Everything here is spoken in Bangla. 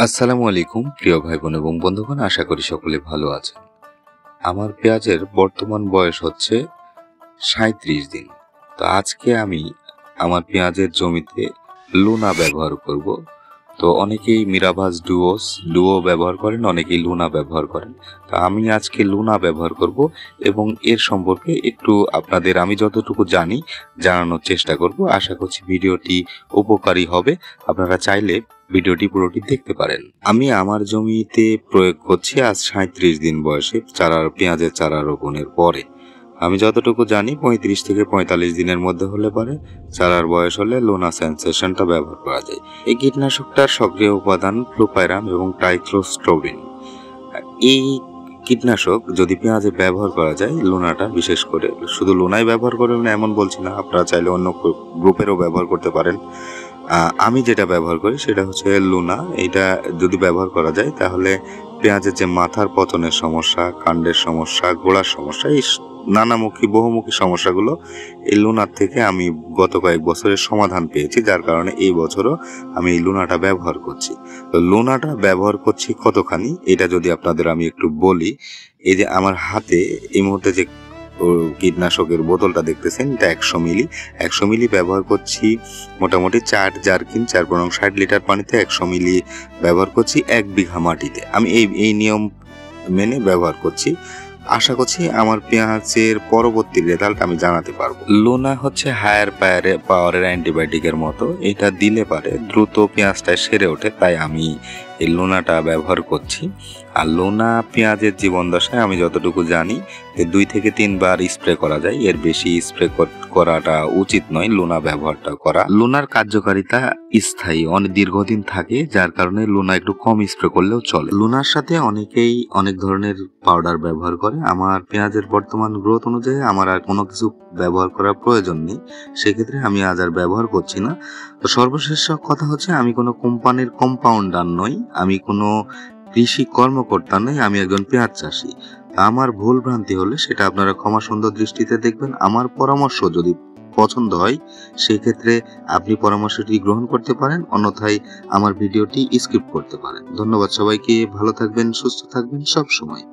আসসালামু আলাইকুম প্রিয় ভাই বোন এবং বন্ধুগণ, আশা করি সকলে ভালো আছেন। আমার পেঁয়াজের বর্তমান বয়স হচ্ছে ৩৭ দিন। তো আজকে আমি আমার পেঁয়াজের জমিতে লুনা ব্যবহার করব। তো অনেকেই মিরাভাজ ডুও ব্যবহার করেন, অনেকেই লুনা ব্যবহার করেন। তো আমি আজকে লুনা ব্যবহার করব এবং এর সম্পর্কে একটু আপনাদের আমি যতটুকু জানি জানানোর চেষ্টা করব। আশা করছি ভিডিওটি উপকারী হবে। আপনারা চাইলে ভিডিওটি পুরোটি দেখতে পারেন। আমি আমার জমিতে প্রয়োগ করছি আজ ৩৭ দিন বয়সে পেঁয়াজের চারা রোপণের পরে। আমি যতটুকু জানি ৩৫ থেকে ৪৫ দিনের মধ্যে হলে পারে চারার বয়স হলে লুনা সেন্সেশনটা ব্যবহার করা যায়। এই কীটনাশকটার সক্রিয় উপাদান ফ্লুপাইরাম এবং ট্রাইক্লোস্ট্রোবিন। এই কীটনাশক যদি পেঁয়াজে ব্যবহার করা যায়, লুনাটা বিশেষ করে শুধু লুনাই ব্যবহার করবেন এমন বলছি না, আপনারা চাইলে অন্য গ্রুপেরও ব্যবহার করতে পারেন। আমি যেটা ব্যবহার করি সেটা হচ্ছে লুনা। এইটা যদি ব্যবহার করা যায় তাহলে পেঁয়াজের যে মাথার পতনের সমস্যা, কাণ্ডের সমস্যা, গোড়ার সমস্যা, এই নানামুখী বহুমুখী সমস্যাগুলো এই লুনার থেকে আমি গত কয়েক বছরের সমাধান পেয়েছি, যার কারণে এই বছরও আমি এই লুনাটা ব্যবহার করছি। তো লুনাটা ব্যবহার করছি কতখানি এটা যদি আপনাদের আমি একটু বলি। এই যে আমার হাতে এই মুহূর্তে যে কীটনাশকের বোতলটা দেখতেছেন, এটা ১০০ মিলি ব্যবহার করছি। মোটামুটি 4 জারকিন 4×60 লিটার পানিতে ১০০ মিলি ব্যবহার করছি 1 বিঘা মাটিতে। আমি এই নিয়ম মেনে ব্যবহার করছি। আশা করছি আমার পেঁয়াজের পরবর্তী রেজাল্ট আমি জানাতে পারবো। লুনা হচ্ছে হায়ার পাওয়ারের অ্যান্টিবায়োটিকের মতো, এটা দিলে পারে দ্রুত পেঁয়াজটা সেরে ওঠে, তাই আমি এই লুনাটা ব্যবহার করছি। আর লুনা পেঁয়াজের জীবন দশায় আমি যতটুকু জানি 2 থেকে 3 বার স্প্রে করা যায়, এর বেশি স্প্রে করাটা উচিত নয়। লুনা ব্যবহারটা করা, লুনার কার্যকারিতা স্থায়ী, অনেক দীর্ঘদিন থাকে, যার কারণে লুনা একটু কম স্প্রে করলেও চলে। লুনার সাথে অনেকেই অনেক ধরনের পাউডার ব্যবহার করে। আমার পেঁয়াজের বর্তমান গ্রোথ অনুযায়ী আমার আর কোনো কিছু ব্যবহার করার প্রয়োজন নেই, সেক্ষেত্রে আমি আজ আর ব্যবহার করছি না। তো সর্বশেষ কথা হচ্ছে, আমি কোনো কোম্পানির কম্পাউন্ডার নই, আমি কোনো কৃষি কর্মকর্তা নই, আমি একজন পেঁয়াজ চাষি। আমার ভুল ভ্রান্তি হলে সেটা আপনারা ক্ষমা সুন্দর দৃষ্টিতে দেখবেন। আমার পরামর্শ যদি পছন্দ হয় সেক্ষেত্রে আপনি পরামর্শটি গ্রহণ করতে পারেন, অন্যথায় আমার ভিডিওটি স্কিপ করতে পারেন। ধন্যবাদ সবাইকে, ভালো থাকবেন, সুস্থ থাকবেন সব সময়।